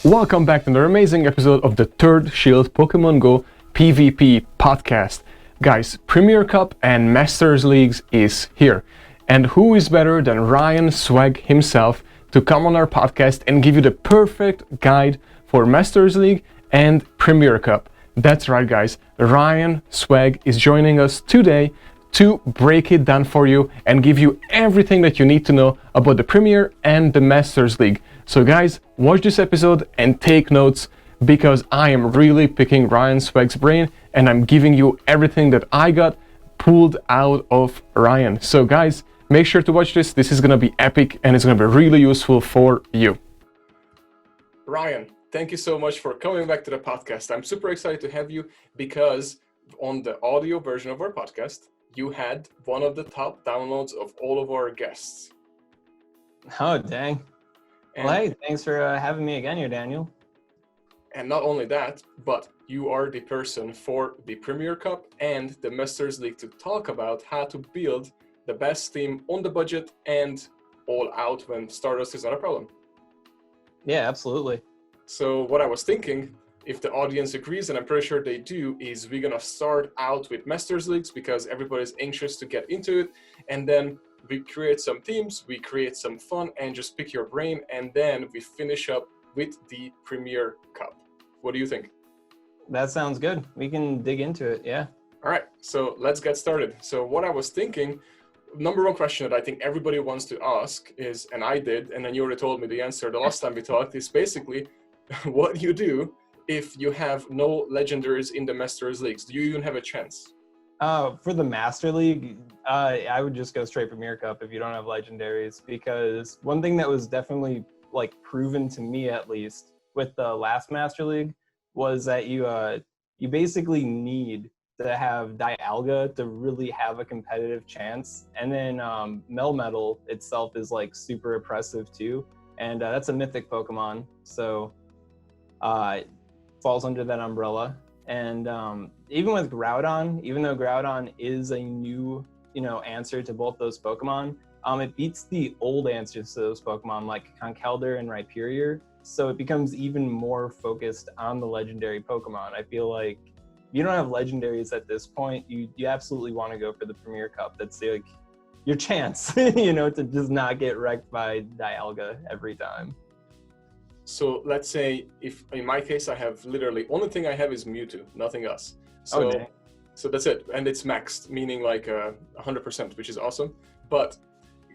Welcome back to another amazing episode of the Third Shield Pokemon Go PvP podcast. Guys, Premier Cup and Masters Leagues is here. And who is better than Ryan Swag himself to come on our podcast and give you the perfect guide for Masters League and Premier Cup. That's right, guys. Ryan Swag is joining us today to break it down for you and give you everything that you need to know about the Premier and the Masters League. So guys, watch this episode and take notes because I am really picking Ryan Swag's brain and I'm giving you everything that I got pulled out of Ryan. So guys, make sure to watch this. This is gonna be epic and it's gonna be really useful for you. Ryan, thank you so much for coming back to the podcast. I'm super excited to have you because on the audio version of our podcast, you had one of the top downloads of all of our guests. Oh, dang. And, well, hey, thanks for having me again here, Daniel. And not only that, but you are the person for the Premier Cup and the Masters League to talk about how to build the best team on the budget and all out when Stardust is not a problem. Yeah, absolutely. So what I was thinking, if the audience agrees, and I'm pretty sure they do, is we're gonna start out with Masters Leagues because everybody's anxious to get into it, and then we create some teams, we create some fun, and just pick your brain, and then we finish up with the Premier Cup. What do you think? That sounds good. We can dig into it, yeah. All right, so let's get started. So what I was thinking, number one question that I think everybody wants to ask is, and I did, and then you already told me the answer the last time we talked, is basically what you do if you have no legendaries in the Masters Leagues. Do you even have a chance? For the Master League, I would just go straight Premier Cup if you don't have legendaries, because one thing that was definitely like proven to me, at least with the last Master League, was that you basically need to have Dialga to really have a competitive chance, and then Melmetal itself is like super oppressive too, and that's a mythic Pokemon, so it falls under that umbrella. And even with Groudon, even though Groudon is a new, answer to both those Pokemon, it beats the old answers to those Pokemon like Conkeldurr and Rhyperior. So it becomes even more focused on the legendary Pokemon. I feel like if you don't have legendaries at this point, you absolutely want to go for the Premier Cup. That's like your chance, to just not get wrecked by Dialga every time. So let's say if in my case I have literally only thing I have is Mewtwo, nothing else. So so that's it, and it's maxed, meaning like 100%, which is awesome. But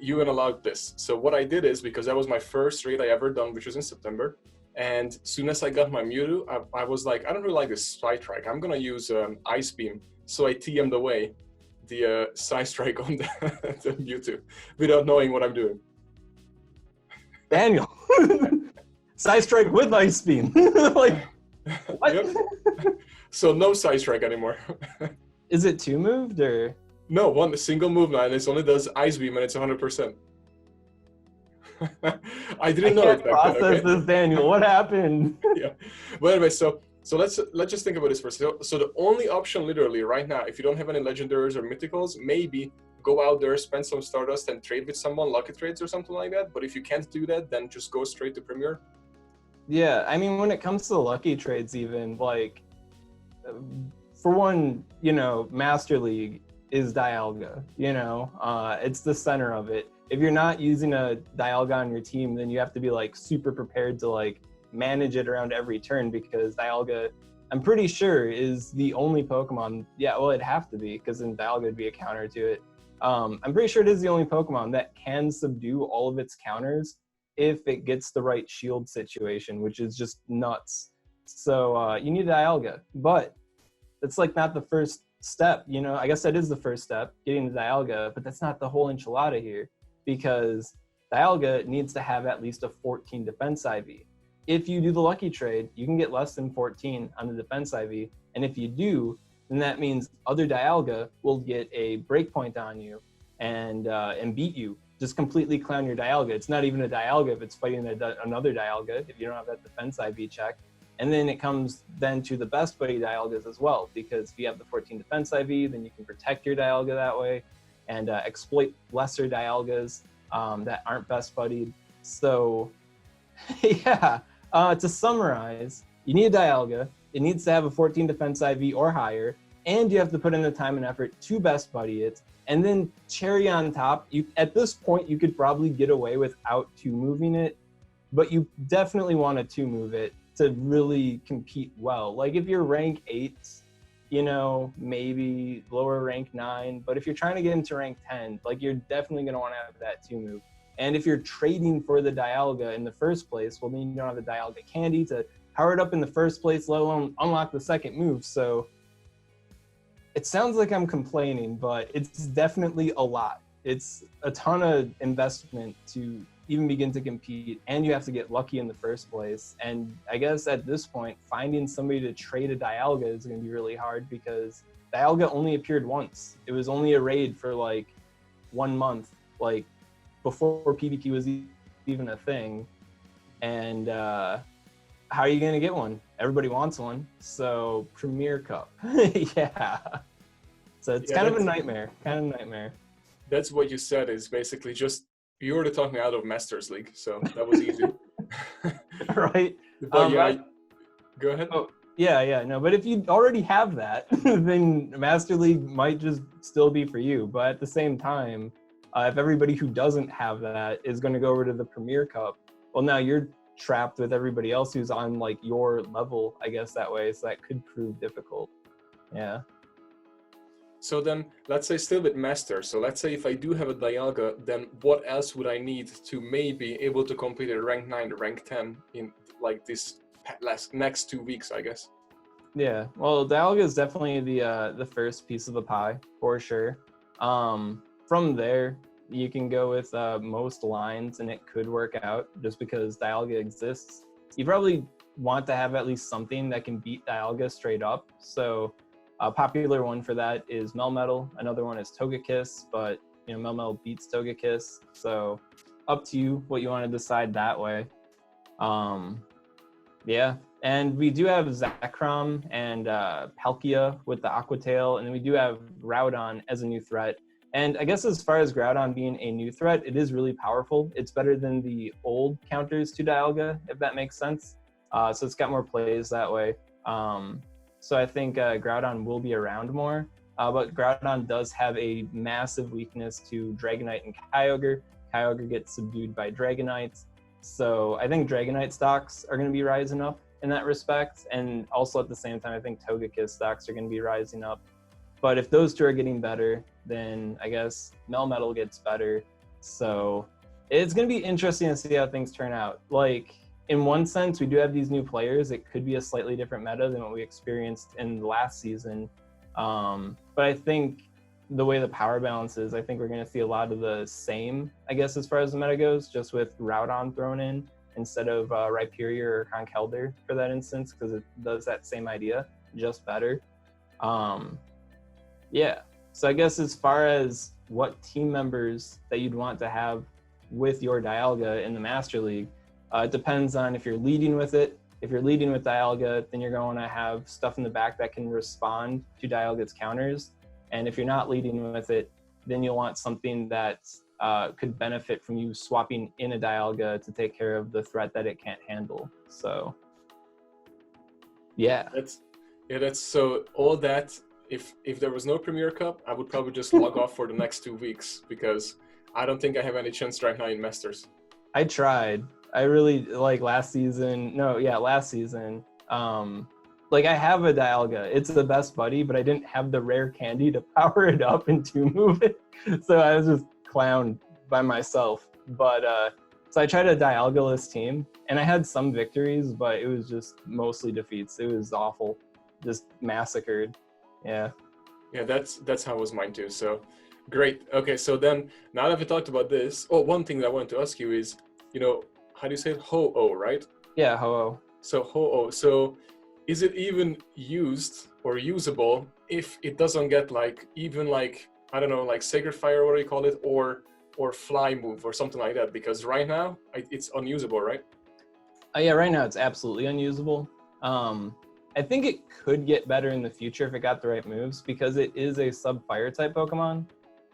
you allowed this. So what I did is, because that was my first raid I ever done, which was in September, and as soon as I got my Mewtwo, I was like, I don't really like this Psystrike. I'm gonna use Ice Beam. So I TM'd away the Psystrike on the Mewtwo without knowing what I'm doing. Daniel. Psystrike with Ice Beam. Like, what? Yep. So no Psystrike anymore. Is it two moved or? No, one single move now, and it only does Ice Beam, and it's 100%. I didn't know it back then. Process this, Daniel. What happened? Yeah. But anyway, so let's just think about this first. So the only option, literally, right now, if you don't have any legendaries or mythicals, maybe go out there, spend some Stardust, and trade with someone, lucky trades or something like that. But if you can't do that, then just go straight to Premier. Yeah, I mean, when it comes to lucky trades, even like, for one, Master League is Dialga. It's the center of it. If you're not using a Dialga on your team, then you have to be like super prepared to like manage it around every turn, because Dialga, I'm pretty sure, is the only Pokemon. Yeah, well, it'd have to be, because then Dialga would be a counter to it. I'm pretty sure it is the only Pokemon that can subdue all of its counters if it gets the right shield situation, which is just nuts. So you need Dialga, but it's like not the first step, I guess that is the first step, getting the Dialga, but that's not the whole enchilada here, because Dialga needs to have at least a 14 defense IV. If you do the lucky trade, you can get less than 14 on the defense IV, and if you do, then that means other Dialga will get a breakpoint on you and beat you. Just completely clown your Dialga. It's not even a Dialga if it's fighting another Dialga, if you don't have that defense IV check. And then it comes then to the best buddy Dialgas as well, because if you have the 14 defense IV, then you can protect your Dialga that way and exploit lesser Dialgas that aren't best buddied. So yeah, To summarize, you need a Dialga. It needs to have a 14 defense IV or higher, and you have to put in the time and effort to best buddy it. And then cherry on top, at this point, you could probably get away without two-moving it, but you definitely want to two-move it to really compete well. Like if you're rank 8, you know, maybe lower rank 9, but if you're trying to get into rank 10, like you're definitely going to want to have that two-move. And if you're trading for the Dialga in the first place, well, then you don't have the Dialga candy to power it up in the first place, let alone unlock the second move. So it sounds like I'm complaining, but it's definitely a lot. It's a ton of investment to even begin to compete, and you have to get lucky in the first place. And I guess at this point, finding somebody to trade a Dialga is going to be really hard because Dialga only appeared once. It was only a raid for like 1 month, like before PvP was even a thing. And how are you going to get one? Everybody wants one. So Premier Cup. Yeah. So it's kind of a nightmare. That's what you said is basically just, you already talked me out of Masters League, so that was easy. Right. But go ahead. Oh, yeah, no. But if you already have that, then Master League might just still be for you. But at the same time, if everybody who doesn't have that is going to go over to the Premier Cup, well, now you're trapped with everybody else who's on like your level, I guess, that way. So that could prove difficult. Yeah. So then, let's say still with Master. So let's say if I do have a Dialga, then what else would I need to maybe able to compete at rank 9 to rank 10 in like this next 2 weeks, I guess? Yeah, well, Dialga is definitely the first piece of the pie for sure. From there, you can go with most lines, and it could work out just because Dialga exists. You probably want to have at least something that can beat Dialga straight up. So a popular one for that is Melmetal. Another one is Togekiss, but you know Melmetal beats Togekiss. So up to you what you want to decide that way. Yeah, and we do have Zekrom and Palkia with the Aqua Tail, and then we do have Groudon as a new threat. And I guess as far as Groudon being a new threat, it is really powerful. It's better than the old counters to Dialga, if that makes sense. So it's got more plays that way. So I think Groudon will be around more. But Groudon does have a massive weakness to Dragonite and Kyogre. Kyogre gets subdued by Dragonite. So I think Dragonite stocks are going to be rising up in that respect. And also at the same time, I think Togekiss stocks are going to be rising up. But if those two are getting better, then I guess Melmetal gets better. So it's going to be interesting to see how things turn out. Like, in one sense, we do have these new players. It could be a slightly different meta than what we experienced in the last season. But I think the way the power balance is, I think we're going to see a lot of the same, I guess, as far as the meta goes, just with Groudon thrown in instead of Rhyperior or Conkeldurr for that instance, because it does that same idea, just better. Yeah, so I guess as far as what team members that you'd want to have with your Dialga in the Master League, it depends on if you're leading with it. If you're leading with Dialga, then you're going to have stuff in the back that can respond to Dialga's counters. And if you're not leading with it, then you'll want something that could benefit from you swapping in a Dialga to take care of the threat that it can't handle. So, yeah. That's so all that. If there was no Premier Cup, I would probably just log off for the next 2 weeks because I don't think I have any chance right now in Masters. I tried. I really like last season. Like I have a Dialga. It's the best buddy, but I didn't have the rare candy to power it up and to move it. So I was just clowned by myself. But so I tried a Dialga-less team, and I had some victories, but it was just mostly defeats. It was awful, just massacred. Yeah. Yeah, that's how it was mine too. So great. Okay, so then now that we talked about this, one thing that I wanted to ask you is, how do you say it? Ho-Oh, right? Yeah, Ho-Oh. So Ho-Oh. So is it even used or usable if it doesn't get I don't know, like Sacred Fire, what do you call it, or Fly Move or something like that? Because right now it's unusable, right? Yeah, right now it's absolutely unusable. I think it could get better in the future if it got the right moves because it is a sub-fire type Pokemon.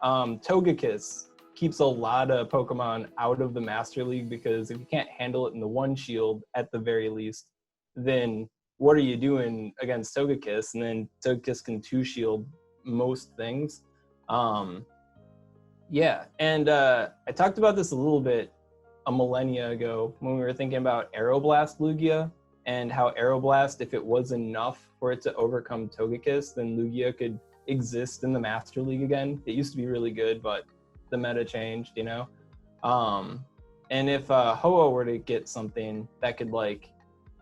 Togekiss keeps a lot of Pokemon out of the Master League, because if you can't handle it in the one shield at the very least, then what are you doing against Togekiss? And then Togekiss can two shield most things. Yeah, and I talked about this a little bit a millennia ago when we were thinking about Aeroblast Lugia, and how Aeroblast, if it was enough for it to overcome Togekiss, then Lugia could exist in the Master League again. It used to be really good, but the meta changed, you know? And if Ho-Oh were to get something that could, like,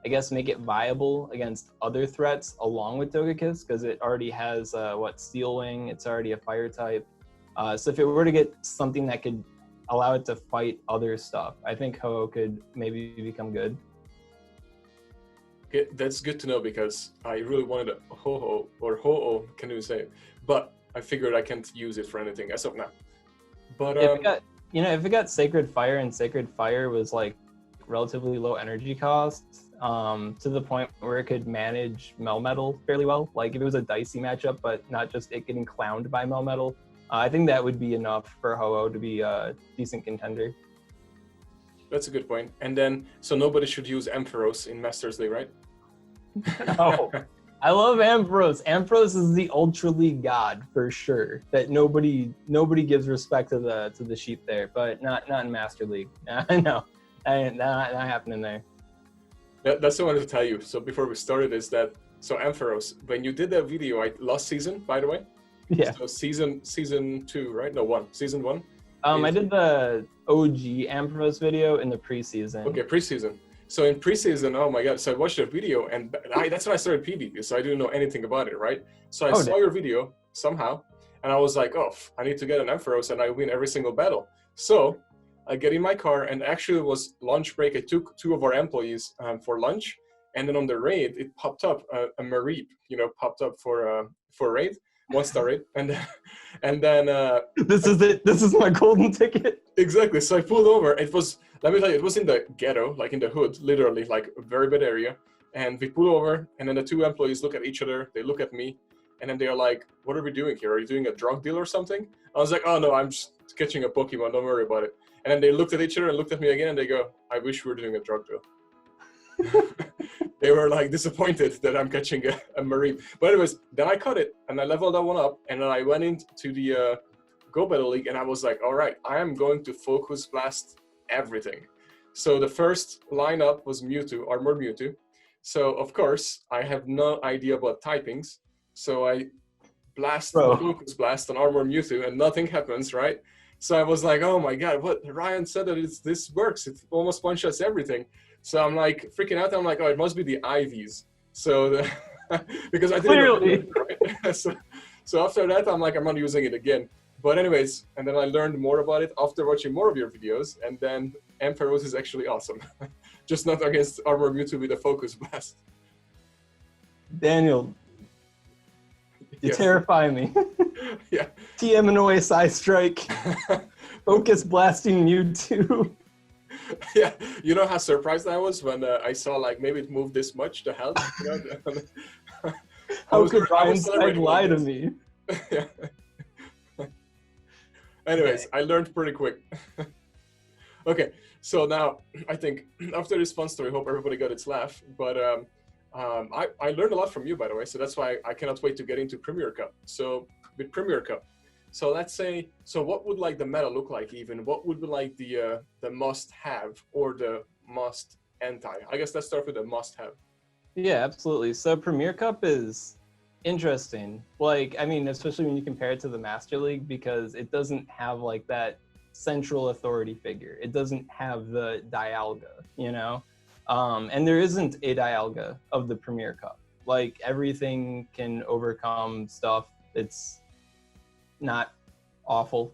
I guess make it viable against other threats along with Togekiss, because it already has, Steel Wing, it's already a fire type. So if it were to get something that could allow it to fight other stuff, I think Ho-Oh could maybe become good. That's good to know, because I really wanted a Ho-Oh, or Ho-Oh, can you say it? But I figured I can't use it for anything as of now. But if it got Sacred Fire, and Sacred Fire was like relatively low energy cost, to the point where it could manage Melmetal fairly well. Like if it was a dicey matchup, but not just it getting clowned by Melmetal, I think that would be enough for Ho-Oh to be a decent contender. That's a good point. And then, so nobody should use Ampharos in Masters League, right? No. I love Ampharos. Ampharos is the Ultra League god for sure. That nobody gives respect to the sheep there, but not in Master League. No, not happening there. That's what I wanted to tell you. So before we started, is that Ampharos, when you did that video, last season, by the way. Yeah. So season 2, right? No, season 1. I did the OG Ampharos video in the preseason. Okay, preseason. So in preseason, oh my god! So I watched the video, and that's when I started PvP. So I didn't know anything about it, right? So I saw your video somehow, and I was like, oh, I need to get an Ampharos, and I win every single battle. So I get in my car, and actually it was lunch break. I took 2 of our employees for lunch, and then on the raid, it popped up a Mareep, popped up for raid. 1-star raid, and then this is it. This is my golden ticket. Exactly. So I pulled over. It was, let me tell you, it was in the ghetto, like in the hood, literally, like a very bad area. And we pull over, and then the 2 employees look at each other. They look at me, and then they're like, "What are we doing here? Are you doing a drug deal or something?" I was like, "Oh no, I'm just catching a Pokemon. Don't worry about it." And then they looked at each other and looked at me again, and they go, "I wish we were doing a drug deal." They were like disappointed that I'm catching a Mareep. But anyways, then I caught it, and I leveled that one up, and then I went into the Go Battle League, and I was like, all right, I am going to Focus Blast everything. So the first lineup was Mewtwo, Armor Mewtwo. So of course, I have no idea about typings. So I Focus Blast on Armor Mewtwo, and nothing happens, right? So I was like, oh my god, what? Ryan said that this works. It almost one-shots everything. So I'm like freaking out. I'm like, oh, it must be the IVs. So because I didn't know, right? So after that, I'm like, I'm not using it again. But anyways, and then I learned more about it after watching more of your videos, and then Ampharos is actually awesome. Just not against Armor Mewtwo with a Focus Blast. Daniel, you terrify me. Yeah. TM Annoy Side Strike. Focus Blasting Mewtwo. Yeah, you know how surprised I was when I saw like maybe it moved this much to health. How could Ryan Side lie to me? Yeah. Anyways, I learned pretty quick. Okay, so now I think after this fun story, hope everybody got its laugh. But I learned a lot from you, by the way. So that's why I cannot wait to get into Premier Cup. So with Premier Cup, so let's say, so what would like the meta look like even? What would be like the must-have or the must-anti? I guess let's start with the must-have. Yeah, absolutely. So Premier Cup is interesting. Like, I mean, especially when you compare it to the Master League, because it doesn't have like that central authority figure. It doesn't have the Dialga, you know? And there isn't a Dialga of the Premier Cup. Like, everything can overcome stuff. It's not awful.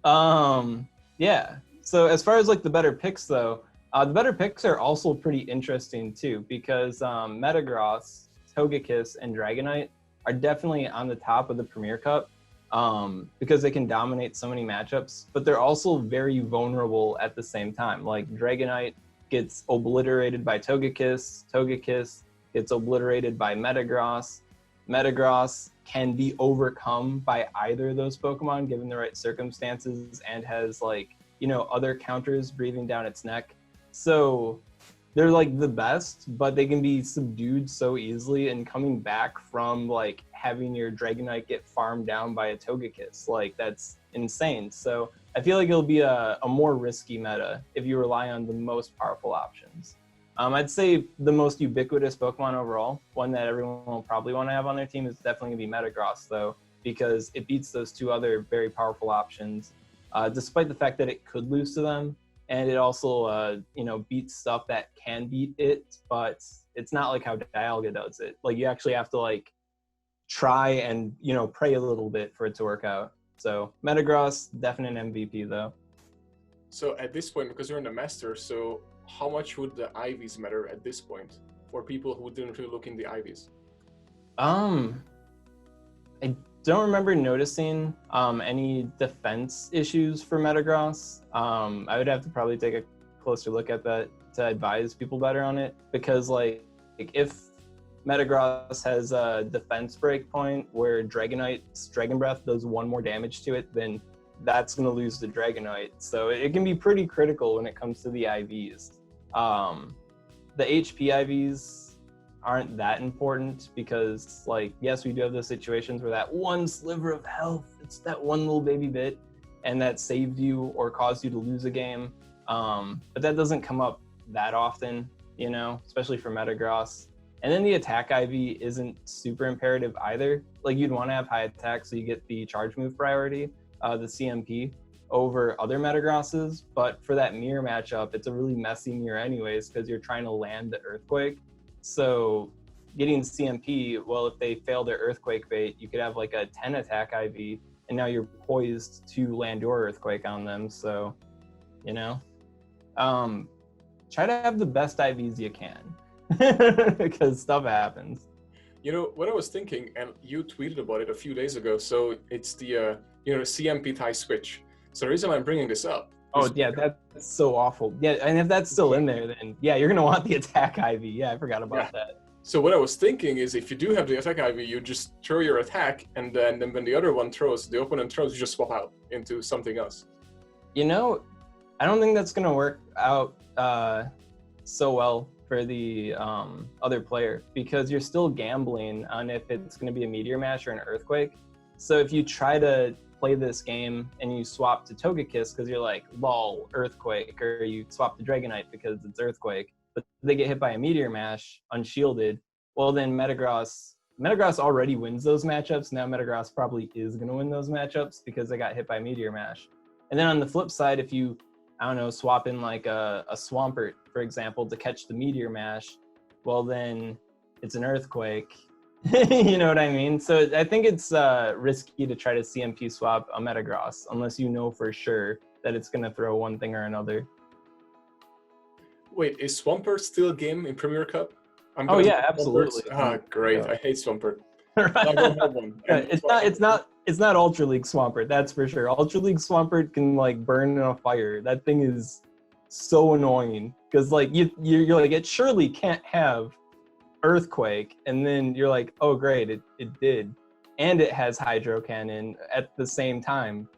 Yeah. So as far as like the better picks though, the better picks are also pretty interesting too, because Metagross, Togekiss, and Dragonite are definitely on the top of the Premier Cup because they can dominate so many matchups, but they're also very vulnerable at the same time. Like Dragonite gets obliterated by Togekiss, Togekiss gets obliterated by Metagross, Metagross can be overcome by either of those Pokemon given the right circumstances and has like, you know, other counters breathing down its neck. So they're like the best, but they can be subdued so easily, and coming back from like having your Dragonite get farmed down by a Togekiss, like that's insane. So I feel like it'll be a more risky meta if you rely on the most powerful options. I'd say the most ubiquitous Pokemon overall, one that everyone will probably want to have on their team, is definitely going to be Metagross, though, because it beats those two other very powerful options, despite the fact that it could lose to them. And it also, you know, beats stuff that can beat it, but it's not like how Dialga does it. Like, you actually have to, like, try and, you know, pray a little bit for it to work out. So, Metagross, definite MVP, though. So at this point, because you're in the Masters, so how much would the IVs matter at this point for people who didn't really look in the IVs? I don't remember noticing any defense issues for Metagross. I would have to probably take a closer look at that to advise people better on it, because like if Metagross has a defense breakpoint where Dragonite's Dragon Breath does one more damage to it, then that's going to lose the Dragonite. So it can be pretty critical when it comes to the IVs. The HP IVs aren't that important because, like, yes, we do have those situations where that one sliver of health, it's that one little baby bit, and that saved you or caused you to lose a game. But that doesn't come up that often, you know, especially for Metagross. And then the attack IV isn't super imperative either. Like, you'd want to have high attack so you get the charge move priority, the CMP, over other Metagrosses. But for that mirror matchup, it's a really messy mirror anyways because you're trying to land the Earthquake. So getting CMP, well, if they fail their Earthquake bait, you could have like a 10 attack IV, and now you're poised to land your Earthquake on them. So, you know, try to have the best IVs you can because stuff happens. You know, what I was thinking, and you tweeted about it a few days ago, so it's the, you know, CMP tie switch. So the reason I'm bringing this up. Oh, yeah, that's so awful. Yeah, and if that's still in there, then yeah, you're going to want the attack IV. Yeah, I forgot about that. So what I was thinking is if you do have the attack IV, you just throw your attack, and then when the other one throws, the opponent throws, you just swap out into something else. You know, I don't think that's going to work out so well for the other player, because you're still gambling on if it's going to be a Meteor Mash or an Earthquake. So if you try to play this game and you swap to Togekiss because you're like, lol, Earthquake, or you swap to Dragonite because it's Earthquake, but they get hit by a Meteor Mash unshielded, well then Metagross already wins those matchups. Now Metagross probably is going to win those matchups because they got hit by Meteor Mash. And then on the flip side, if you, I don't know, swap in like a Swampert, for example, to catch the Meteor Mash, well then it's an Earthquake. You know what I mean? So I think it's risky to try to CMP swap a Metagross unless you know for sure that it's going to throw one thing or another. Wait, is Swampert still a game in Premier Cup? Oh yeah, absolutely. Ah, great! Yeah. I hate Swampert. Right. I don't have one. It's not Ultra League Swampert, that's for sure. Ultra League Swampert can like burn in a fire. That thing is so annoying because like you're like, it surely can't have Earthquake, and then you're like, oh great, it did, and it has Hydro Cannon at the same time.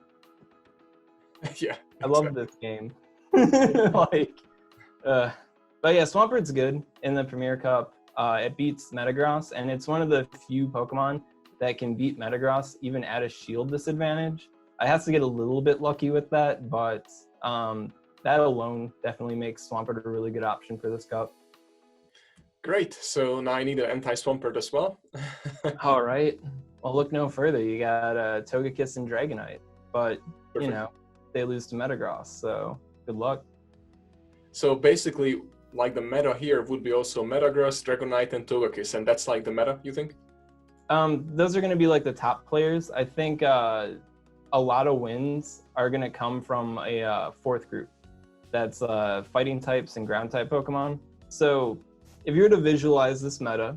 Yeah, I love this game. Like, but yeah, Swampert's good in the Premier Cup. It beats Metagross, and it's one of the few Pokemon that can beat Metagross even at a shield disadvantage. I have to get a little bit lucky with that, but that alone definitely makes Swampert a really good option for this cup. Great. So now I need an anti-Swampert as well. All right. Well, look no further. You got Togekiss and Dragonite, but Perfect. You know, they lose to Metagross, so good luck. So basically, like the meta here would be also Metagross, Dragonite, and Togekiss, and that's like the meta, you think? Those are going to be like the top players. I think a lot of wins are going to come from a fourth group. That's fighting types and ground type Pokemon. So if you were to visualize this meta,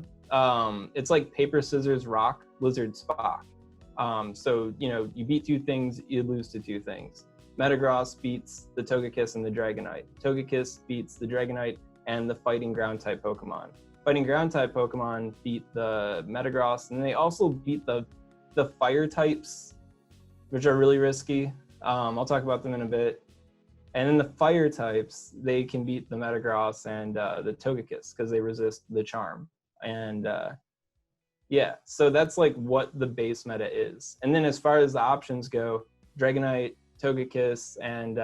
it's like paper, scissors, rock, lizard, Spock. So, you know, you beat two things, you lose to two things. Metagross beats the Togekiss and the Dragonite. Togekiss beats the Dragonite and the fighting ground type Pokemon. Fighting ground type Pokemon beat the Metagross, and they also beat the the fire types, which are really risky. I'll talk about them in a bit. And then the fire types, they can beat the Metagross and the Togekiss because they resist the charm. And yeah, so that's like what the base meta is. And then as far as the options go, Dragonite, Togekiss, and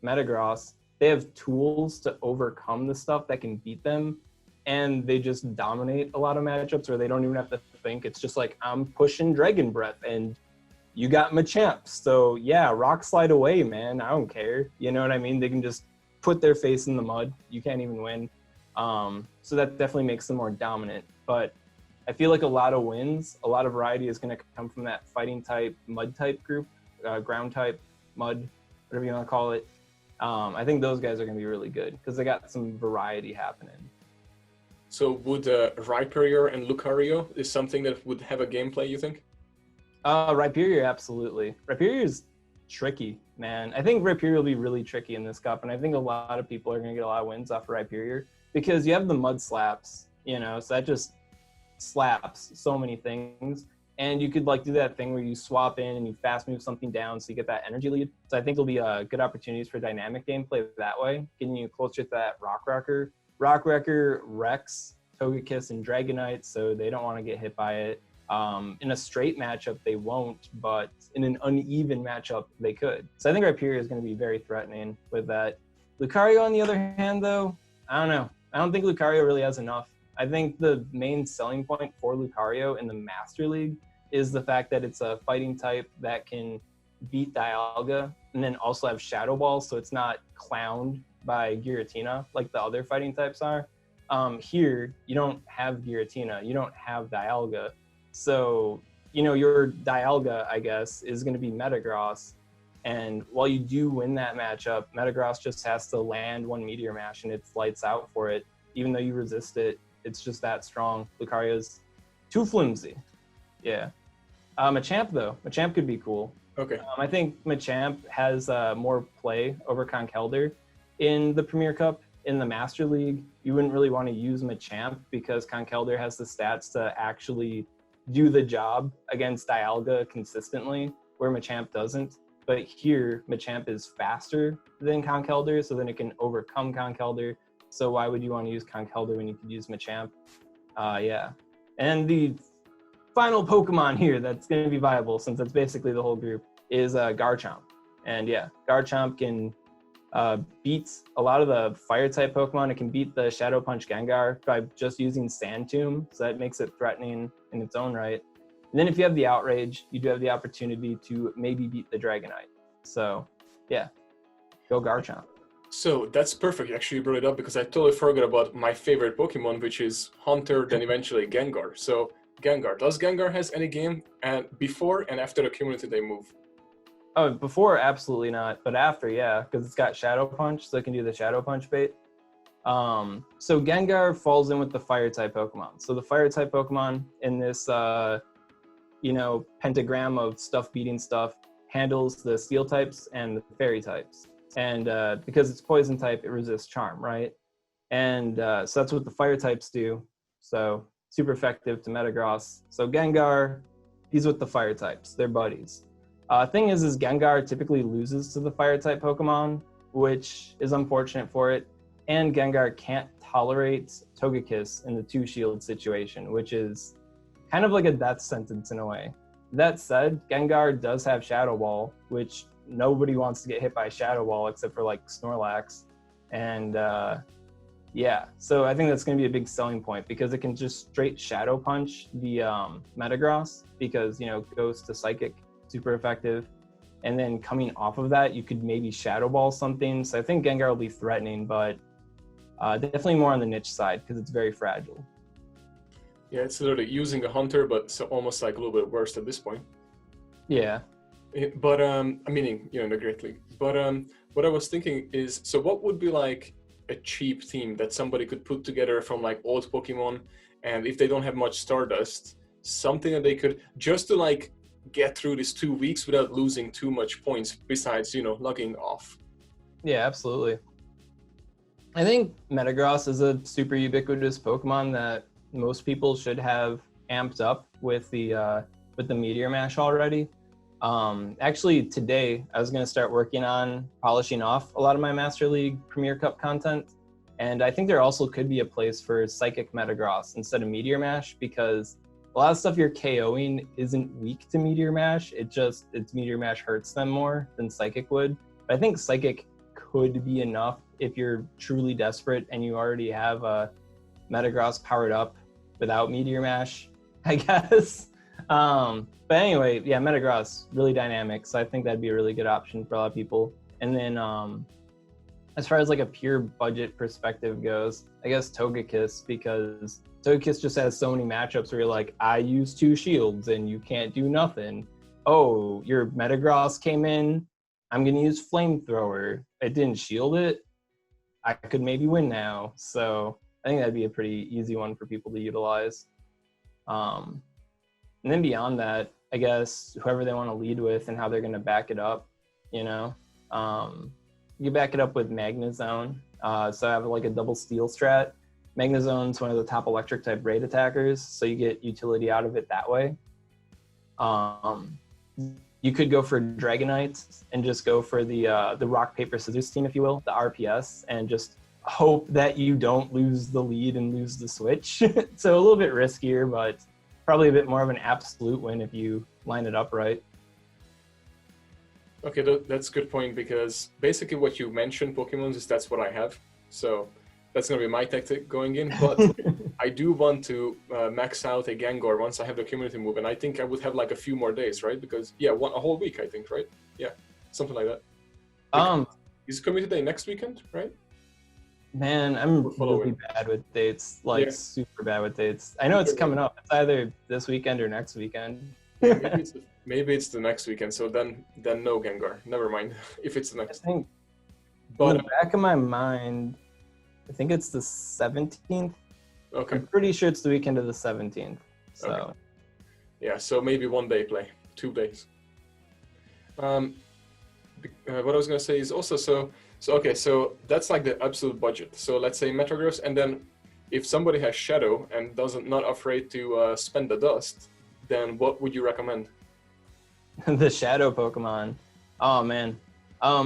Metagross, they have tools to overcome the stuff that can beat them. And they just dominate a lot of matchups where they don't even have to think. It's just like, I'm pushing Dragon Breath and you got Machamp. So yeah, Rock Slide away, man. I don't care. You know what I mean? They can just put their face in the mud. You can't even win. So that definitely makes them more dominant. But I feel like a lot of wins, a lot of variety is going to come from that fighting type, mud type group, ground type, mud, whatever you want to call it. I think those guys are going to be really good because they got some variety happening. So would Rhyperior and Lucario is something that would have a gameplay, you think? Rhyperior, absolutely. Rhyperior is tricky, man. I think Rhyperior will be really tricky in this cup, and I think a lot of people are going to get a lot of wins off of Rhyperior because you have the mud slaps, you know, so that just slaps so many things. And you could like do that thing where you swap in and you fast move something down so you get that energy lead. So I think there'll be good opportunities for dynamic gameplay that way, getting you closer to that Rock Wrecker. Rock Wrecker wrecks Togekiss and Dragonite, so they don't want to get hit by it. In a straight matchup, they won't, but in an uneven matchup, they could. So I think Rhyperior is going to be very threatening with that. Lucario, on the other hand, though, I don't know. I don't think Lucario really has enough. I think the main selling point for Lucario in the Master League is the fact that it's a fighting type that can beat Dialga and then also have Shadow Ball, so it's not clowned by Giratina like the other fighting types are. Here, you don't have Giratina, you don't have Dialga. So, you know, your Dialga, I guess, is going to be Metagross. And while you do win that matchup, Metagross just has to land one Meteor Mash and it's lights out for it. Even though you resist it, it's just that strong. Lucario's too flimsy. Yeah. Machamp, though. Machamp could be cool. Okay. I think Machamp has more play over Conkeldurr in the Premier Cup. In the Master League, you wouldn't really want to use Machamp because Conkeldurr has the stats to actually do the job against Dialga consistently, where Machamp doesn't. But here, Machamp is faster than Conkeldurr, so then it can overcome Conkeldurr. So why would you want to use Conkeldurr when you could use Machamp? Yeah. And the final Pokemon here that's going to be viable, since that's basically the whole group, is Garchomp. And yeah, Garchomp can beat a lot of the fire-type Pokemon. It can beat the Shadow Punch Gengar by just using Sand Tomb, so that makes it threatening in its own right. And then if you have the Outrage, you do have the opportunity to maybe beat the Dragonite. So yeah, go Garchomp. So that's perfect. Actually, you brought it up because I totally forgot about my favorite Pokemon, which is Hunter, then eventually Gengar. So Gengar, does Gengar has any game and before and after the Community Day move? Oh, before, absolutely not. But after, yeah, because it's got Shadow Punch, so it can do the Shadow Punch bait. So Gengar falls in with the Fire-type Pokemon. So the Fire-type Pokemon in this, pentagram of stuff beating stuff handles the Steel types and the Fairy types. And because it's Poison type, it resists Charm, right? And so that's what the Fire types do. So super effective to Metagross. So Gengar, he's with the Fire types. They're buddies. Thing is Gengar typically loses to the Fire-type Pokemon, which is unfortunate for it. And Gengar can't tolerate Togekiss in the two-shield situation, which is kind of like a death sentence in a way. That said, Gengar does have Shadow Ball, which nobody wants to get hit by Shadow Ball except for like Snorlax. And yeah, so I think that's going to be a big selling point because it can just straight Shadow Punch the Metagross because, Ghost to Psychic. Super effective. And then coming off of that, you could maybe Shadow Ball something. So I think Gengar will be threatening, but definitely more on the niche side because it's very fragile. Yeah, it's literally using a Hunter, but so almost like a little bit worse at this point. Yeah. But, meaning, in the Great League. But what I was thinking is, so what would be like a cheap team that somebody could put together from like old Pokemon, and if they don't have much Stardust, something that they could, just to like, get through these 2 weeks without losing too much points besides, logging off. Yeah, absolutely. I think Metagross is a super ubiquitous Pokemon that most people should have amped up with the Meteor Mash already. Actually, today I was going to start working on polishing off a lot of my Master League Premier Cup content, and I think there also could be a place for Psychic Metagross instead of Meteor Mash, because a lot of stuff you're KOing isn't weak to Meteor Mash. It's Meteor Mash hurts them more than Psychic would. But I think Psychic could be enough if you're truly desperate and you already have a Metagross powered up without Meteor Mash, I guess. But anyway, yeah, Metagross, really dynamic, so I think that'd be a really good option for a lot of people. And then as far as like a pure budget perspective goes, I guess Togekiss, because Togekiss just has so many matchups where you're like, I use 2 shields and you can't do nothing. Oh, your Metagross came in, I'm gonna use Flamethrower. It didn't shield it, I could maybe win now. So I think that'd be a pretty easy one for people to utilize. And then beyond that, I guess whoever they want to lead with and how they're going to back it up, you know, you back it up with Magnezone. So I have like a double steel strat. Magnezone's one of the top electric type raid attackers, so you get utility out of it that way. You could go for Dragonite and just go for the rock paper scissors team, if you will, the RPS, and just hope that you don't lose the lead and lose the switch. So a little bit riskier, but probably a bit more of an absolute win if you line it up right. Okay, that's a good point, because basically what you mentioned, Pokemon, is that's what I have. So that's going to be my tactic going in. But I do want to max out a Gengar once I have the community move. And I think I would have like a few more days, right? Because, yeah, a whole week, I think, right? Yeah, something like that. Is community day next weekend, right? Man, I'm really bad with dates, super bad with dates. I know it's coming up. It's either this weekend or next weekend. Maybe it's the next weekend, so then no Gengar. Never mind, if it's the next. I think, in the back of my mind, I think it's the 17th. Okay. I'm pretty sure it's the weekend of the 17th. So. Okay. Yeah, so maybe 1 day play, 2 days. What I was going to say is also, so that's like the absolute budget. So let's say Metagross, and then if somebody has Shadow and not afraid to spend the dust, then what would you recommend? The Shadow Pokemon. Oh man,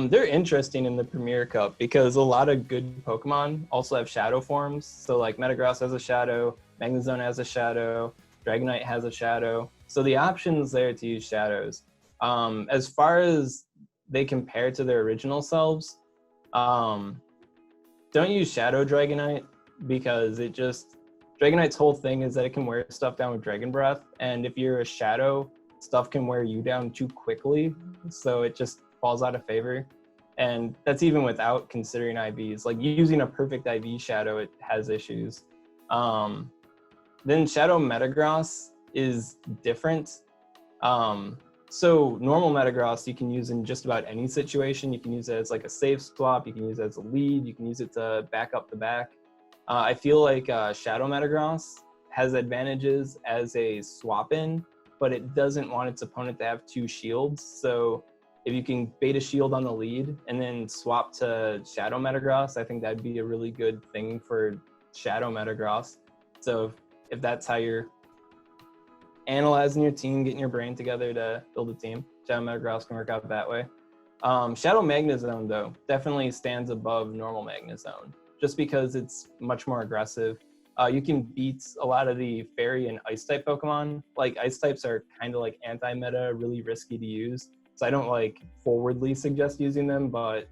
they're interesting in the Premier Cup because a lot of good Pokemon also have Shadow forms. So like Metagross has a Shadow, Magnezone has a Shadow, Dragonite has a Shadow. So the options there to use Shadows. As far as they compare to their original selves, don't use Shadow Dragonite, because Dragonite's whole thing is that it can wear stuff down with Dragon Breath, and if you're a Shadow, stuff can wear you down too quickly, so it just falls out of favor. And that's even without considering IVs. Like using a perfect IV Shadow, it has issues. Then Shadow Metagross is different. So normal Metagross you can use in just about any situation. You can use it as like a safe swap, you can use it as a lead, you can use it to back up the back. I feel like Shadow Metagross has advantages as a swap-in, but it doesn't want its opponent to have 2 shields. So if you can bait a shield on the lead and then swap to Shadow Metagross, I think that'd be a really good thing for Shadow Metagross. So if that's how you're analyzing your team, getting your brain together to build a team, Shadow Metagross can work out that way. Shadow Magnezone, though, definitely stands above normal Magnezone, just because it's much more aggressive. You can beat a lot of the Fairy and Ice-type Pokemon. Like, Ice-types are kind of like anti-meta, really risky to use. So I don't like forwardly suggest using them, but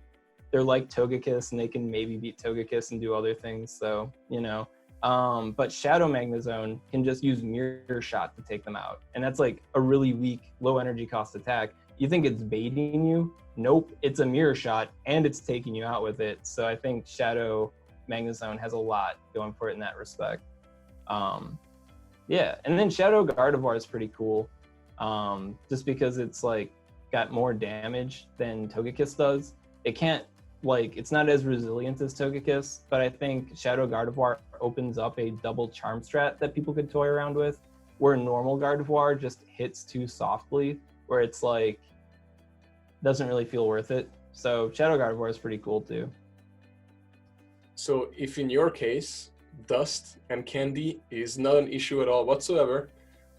they're like Togekiss, and they can maybe beat Togekiss and do other things. So, you know. But Shadow Magnezone can just use Mirror Shot to take them out. And that's like a really weak, low energy cost attack. You think it's baiting you? Nope, it's a Mirror Shot, and it's taking you out with it. So I think Shadow Magnezone has a lot going for it in that respect. Yeah, and then Shadow Gardevoir is pretty cool, just because it's like got more damage than Togekiss does. It can't, like, it's not as resilient as Togekiss, but I think Shadow Gardevoir opens up a double charm strat that people could toy around with, where normal Gardevoir just hits too softly, where it's like doesn't really feel worth it. So Shadow Gardevoir is pretty cool too. So if in your case, dust and candy is not an issue at all whatsoever,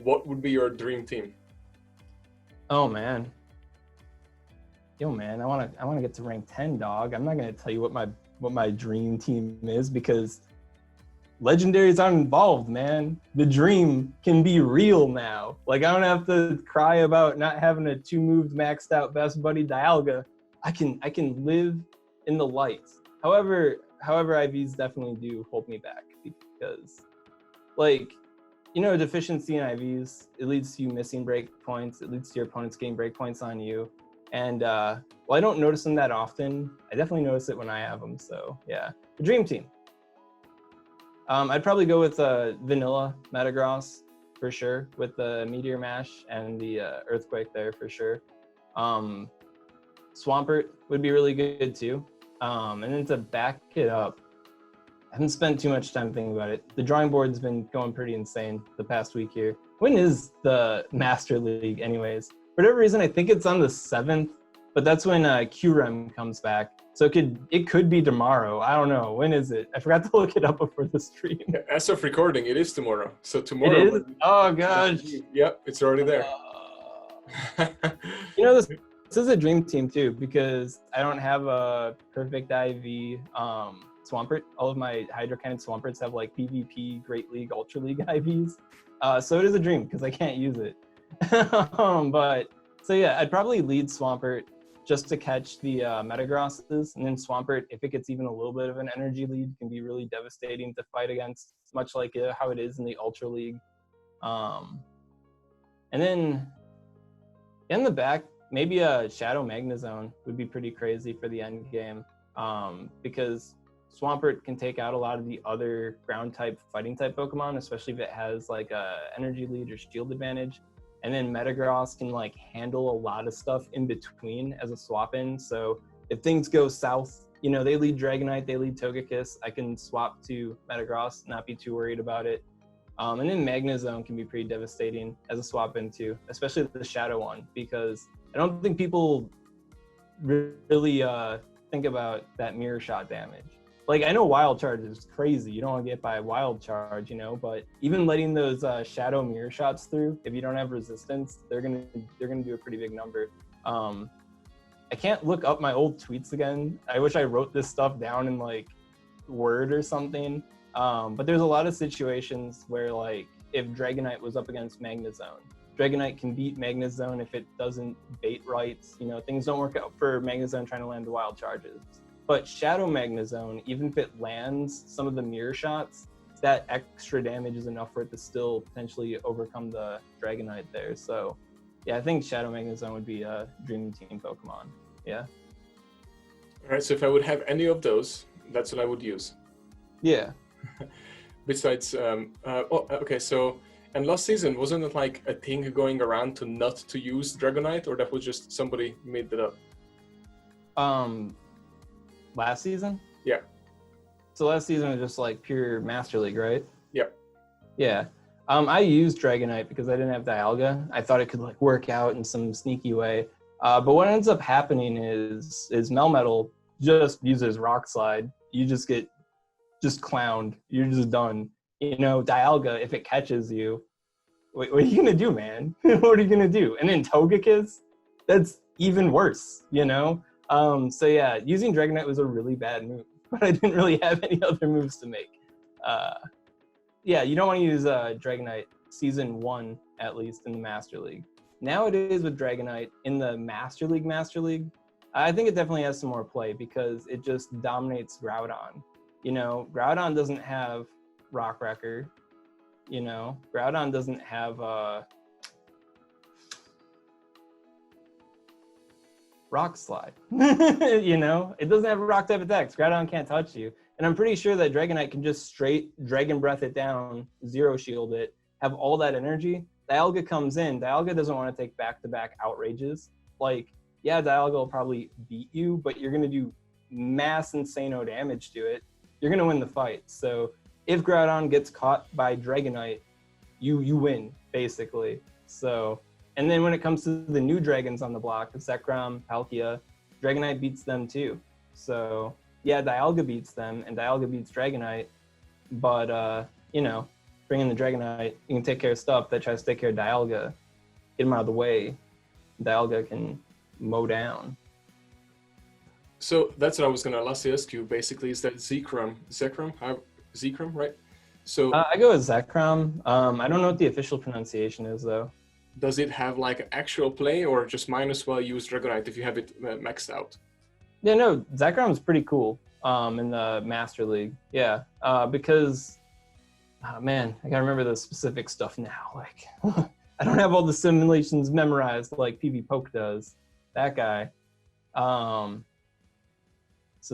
what would be your dream team? Oh man. Yo man, I wanna get to rank 10, dog. I'm not gonna tell you what my dream team is because legendaries aren't involved, man. The dream can be real now. Like I don't have to cry about not having a 2-moved maxed out best buddy Dialga. I can live in the light. However, IVs definitely do hold me back because, like, you know, deficiency in IVs, it leads to you missing break points. It leads to your opponents getting break points on you. And while I don't notice them that often, I definitely notice it when I have them. So yeah, the dream team. I'd probably go with vanilla Metagross for sure, with the Meteor Mash and the Earthquake there for sure. Swampert would be really good too. And then to back it up, I haven't spent too much time thinking about it. The drawing board's been going pretty insane the past week here. When is the Master League anyways? For whatever reason, I think it's on the 7th, but that's when QREM comes back. So it could be tomorrow. I don't know. When is it? I forgot to look it up before the stream. As of recording, it is tomorrow. So tomorrow. It is? Oh, gosh. Yep, it's already there. You know, this is a dream team too, because I don't have a perfect IV Swampert. All of my Hydro-Cannon Swamperts have like PvP, Great League, Ultra League IVs. So it is a dream because I can't use it. But so yeah, I'd probably lead Swampert just to catch the Metagrosses, and then Swampert, if it gets even a little bit of an energy lead, can be really devastating to fight against, much like how it is in the Ultra League. And then in the back, maybe a Shadow Magnezone would be pretty crazy for the end game, because Swampert can take out a lot of the other ground type, fighting type Pokemon, especially if it has like a energy lead or shield advantage. And then Metagross can like handle a lot of stuff in between as a swap in. So if things go south, you know, they lead Dragonite, they lead Togekiss, I can swap to Metagross, not be too worried about it. And then Magnezone can be pretty devastating as a swap in too, especially the Shadow one, because I don't think people really think about that mirror shot damage. Like, I know Wild Charge is crazy. You don't want to get by a Wild Charge, you know, but even letting those Shadow mirror shots through, if you don't have resistance, they're gonna do a pretty big number. I can't look up my old tweets again. I wish I wrote this stuff down in like Word or something. But there's a lot of situations where, like, if Dragonite was up against Magnezone, Dragonite can beat Magnezone if it doesn't bait right. You know, things don't work out for Magnezone trying to land the Wild Charges. But Shadow Magnezone, even if it lands some of the mirror shots, that extra damage is enough for it to still potentially overcome the Dragonite there. So, yeah, I think Shadow Magnezone would be a dream team Pokemon. Yeah. All right, so if I would have any of those, that's what I would use. Yeah. Besides, okay, so, and last season, wasn't it like a thing going around to not to use Dragonite, or that was just somebody made that up? Last season? Yeah. So last season was just like pure Master League, right? Yep. Yeah. I used Dragonite because I didn't have Dialga. I thought it could like work out in some sneaky way. But what ends up happening is Melmetal just uses Rock Slide. You just get clowned. You're just done. You know, Dialga, if it catches you, what are you gonna do, man? What are you gonna do? And then Togekiss, that's even worse, you know? So yeah, using Dragonite was a really bad move, but I didn't really have any other moves to make. Yeah, you don't want to use Dragonite Season 1, at least, in the Master League. Nowadays with Dragonite, in the Master League, I think it definitely has some more play because it just dominates Groudon. You know, Groudon doesn't have Rock Wrecker. You know, Groudon doesn't have Rock Slide. You know, it doesn't have rock type attacks. Groudon can't touch you. And I'm pretty sure that Dragonite can just straight Dragon Breath it down, Zero Shield it, have all that energy. Dialga comes in. Dialga doesn't want to take back-to-back outrages. Like, yeah, Dialga will probably beat you, but you're going to do mass insano damage to it. You're going to win the fight. So if Groudon gets caught by Dragonite, you win, basically. So, and then when it comes to the new dragons on the block, Zekrom, Palkia, Dragonite beats them too. So, yeah, Dialga beats them, and Dialga beats Dragonite. But, you know, bring in the Dragonite, you can take care of stuff that tries to take care of Dialga, get him out of the way. Dialga can mow down. So that's what I was gonna lastly ask you. Basically, is that Zekrom, right? So I go with Zekrom. I don't know what the official pronunciation is though. does it have like actual play, or just might as well use Dragonite if you have it maxed out? Yeah, no, Zekrom's pretty cool in the Master League. Yeah, because, oh man, I gotta remember the specific stuff now. Like, I don't have all the simulations memorized like PV Poke does. That guy. So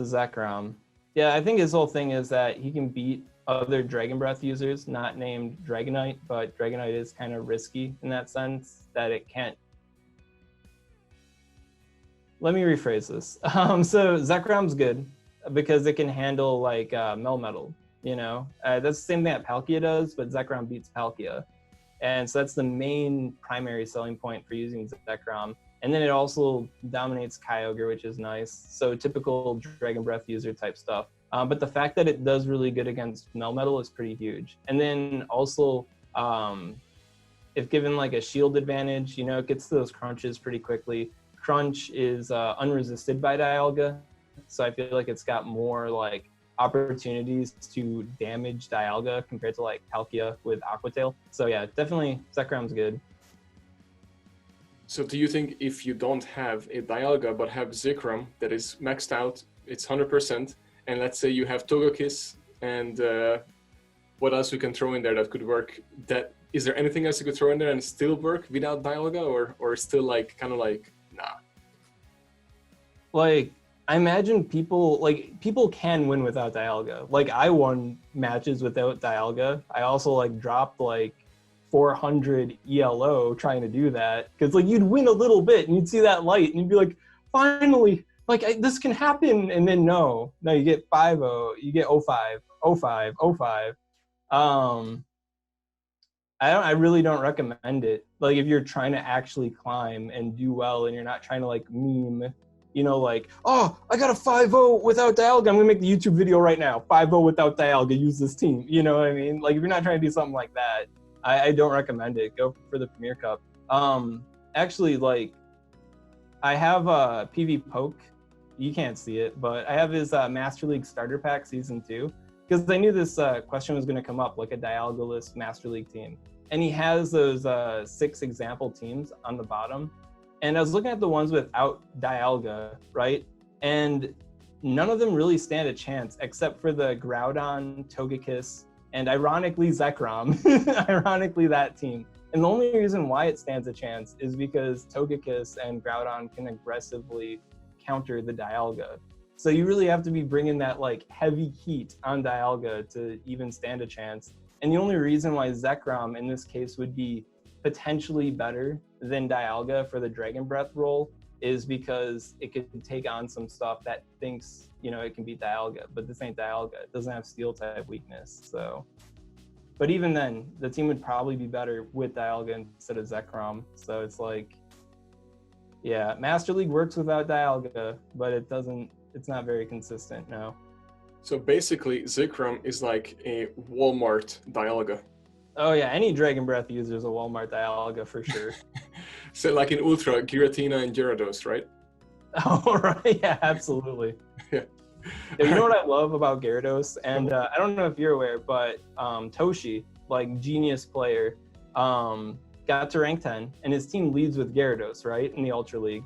Zekrom. Yeah, I think his whole thing is that he can beat other Dragon Breath users, not named Dragonite, but Dragonite is kind of risky in that sense that it can't. Let me rephrase this. So Zekrom's good because it can handle like Melmetal, you know? That's the same thing that Palkia does, but Zekrom beats Palkia. And so that's the main primary selling point for using Zekrom. And then it also dominates Kyogre, which is nice. So typical Dragon Breath user type stuff. But the fact that it does really good against Melmetal is pretty huge. And then also, if given like a shield advantage, you know, it gets those crunches pretty quickly. Crunch is unresisted by Dialga. So I feel like it's got more like opportunities to damage Dialga compared to like Palkia with Aqua Tail. So yeah, definitely Zekrom's good. So do you think if you don't have a Dialga but have Zekrom that is maxed out, it's 100%, and let's say you have Togekiss and what else you can throw in there that could work? That is there anything else you could throw in there and still work without Dialga, or still like kind of like nah? Like I imagine people can win without Dialga. Like I won matches without Dialga. I also like dropped like 400 ELO trying to do that because like you'd win a little bit and you'd see that light and you'd be like, finally, like this can happen, and then no, you get 5-0, you get 05, 05, 05. I really don't recommend it. Like if you're trying to actually climb and do well and you're not trying to like meme, you know, like, oh, I got a 5-0 without Dialga, I'm gonna make the YouTube video right now. 5-0 without Dialga, use this team. You know what I mean? Like if you're not trying to do something like that, I don't recommend it. Go for the Premier Cup. Actually, like, I have a PV Poke. You can't see it, but I have his Master League Starter Pack Season 2 because I knew this question was going to come up, like a Dialga-less Master League team. And he has those 6 example teams on the bottom. And I was looking at the ones without Dialga, right? And none of them really stand a chance except for the Groudon, Togekiss, and ironically Zekrom. Ironically that team. And the only reason why it stands a chance is because Togekiss and Groudon can aggressively counter the Dialga. So you really have to be bringing that like heavy heat on Dialga to even stand a chance. And the only reason why Zekrom in this case would be potentially better than Dialga for the Dragon Breath role is because it could take on some stuff that thinks, you know, it can beat Dialga, but this ain't Dialga. It doesn't have steel type weakness. So, but even then, the team would probably be better with Dialga instead of Zekrom. So it's like, yeah, Master League works without Dialga, but it's not very consistent, no. So basically, Zekrom is like a Walmart Dialga. Oh yeah, any Dragon Breath user is a Walmart Dialga for sure. So like in Ultra, Giratina and Gyarados, right? Oh, right, yeah, absolutely. Yeah. You know what I love about Gyarados? And I don't know if you're aware, but Toshi, like genius player, got to rank 10, and his team leads with Gyarados, right, in the Ultra League.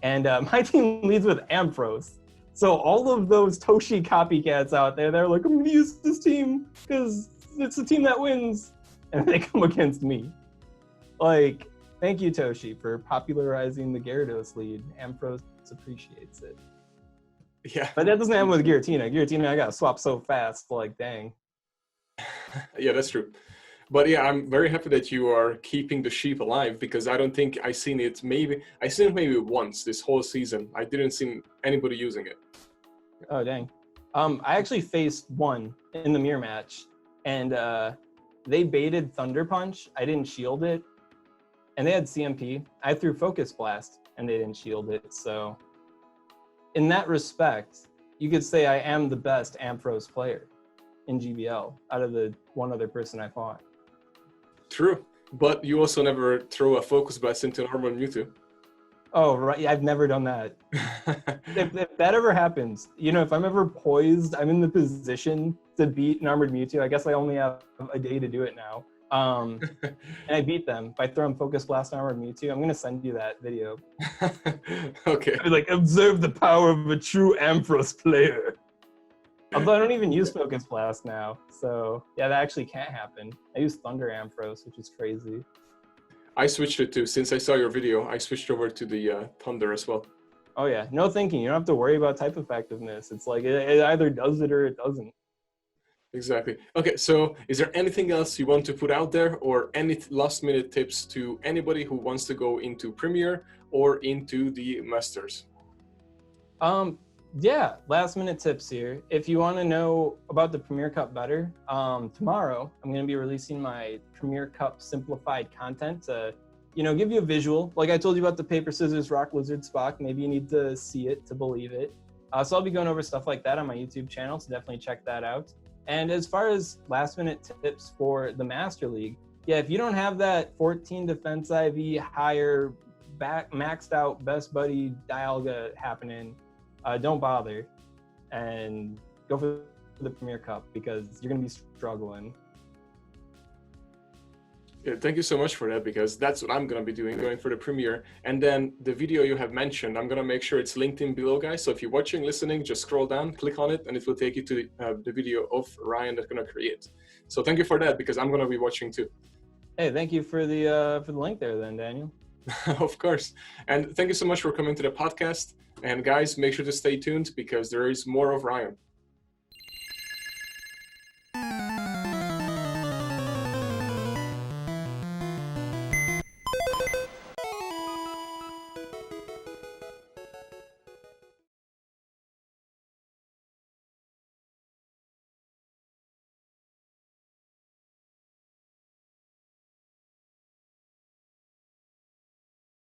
And my team leads with Ampharos. So all of those Toshi copycats out there, they're like, I'm going to use this team because it's the team that wins. And they come against me. Like, thank you, Toshi, for popularizing the Gyarados lead. Ampharos appreciates it. Yeah. But that doesn't happen with Giratina. Giratina, I got to swap so fast. Like, dang. Yeah, that's true. But yeah, I'm very happy that you are keeping the sheep alive because I don't think I've seen it maybe once this whole season. I didn't see anybody using it. Oh, dang. I actually faced one in the mirror match, and they baited Thunder Punch. I didn't shield it, and they had CMP. I threw Focus Blast, and they didn't shield it. So in that respect, you could say I am the best Ampharos player. in GBL out of the one other person I fought. True, but you also never throw a focus blast into normal Mewtwo. Oh, right. Yeah, I've never done that. If that ever happens, if I'm ever poised, I'm in the position to beat an armored Mewtwo. I guess I only have a day to do it now. And I beat them by throwing Focus Blast on armored Mewtwo. I'm going to send you that video. Okay. I'd be like, observe the power of a true Ampharos player. Although I don't even use Focus Blast now. So, yeah, that actually can't happen. I use Thunder Ampharos, which is crazy. I switched it too. Since I saw your video, I switched over to the Thunder as well. Oh, yeah. No thinking. You don't have to worry about type effectiveness. It's like it either does it or it doesn't. Exactly. Okay, so is there anything else you want to put out there, or any last-minute tips to anybody who wants to go into Premier or into the Masters? Yeah, last-minute tips here. If you want to know about the Premier Cup better, tomorrow I'm going to be releasing my Premier Cup simplified content to, give you a visual. Like I told you about the paper, scissors, rock, lizard, Spock. Maybe you need to see it to believe it. So I'll be going over stuff like that on my YouTube channel, so definitely check that out. And as far as last-minute tips for the Master League, yeah, if you don't have that 14 defense IV higher, maxed out best buddy Dialga happening, don't bother and go for the Premier Cup because you're going to be struggling. Yeah, thank you so much for that, because that's what I'm going to be doing, going for the Premier. And then the video you have mentioned, I'm going to make sure it's linked in below, guys. So if you're watching, listening, just scroll down, click on it, and it will take you to the video of Ryan that's going to create. So thank you for that, because I'm going to be watching too. Hey, thank you for the link there then, Daniel. Of course. And thank you so much for coming to the podcast. And guys, make sure to stay tuned because there is more of Ryan.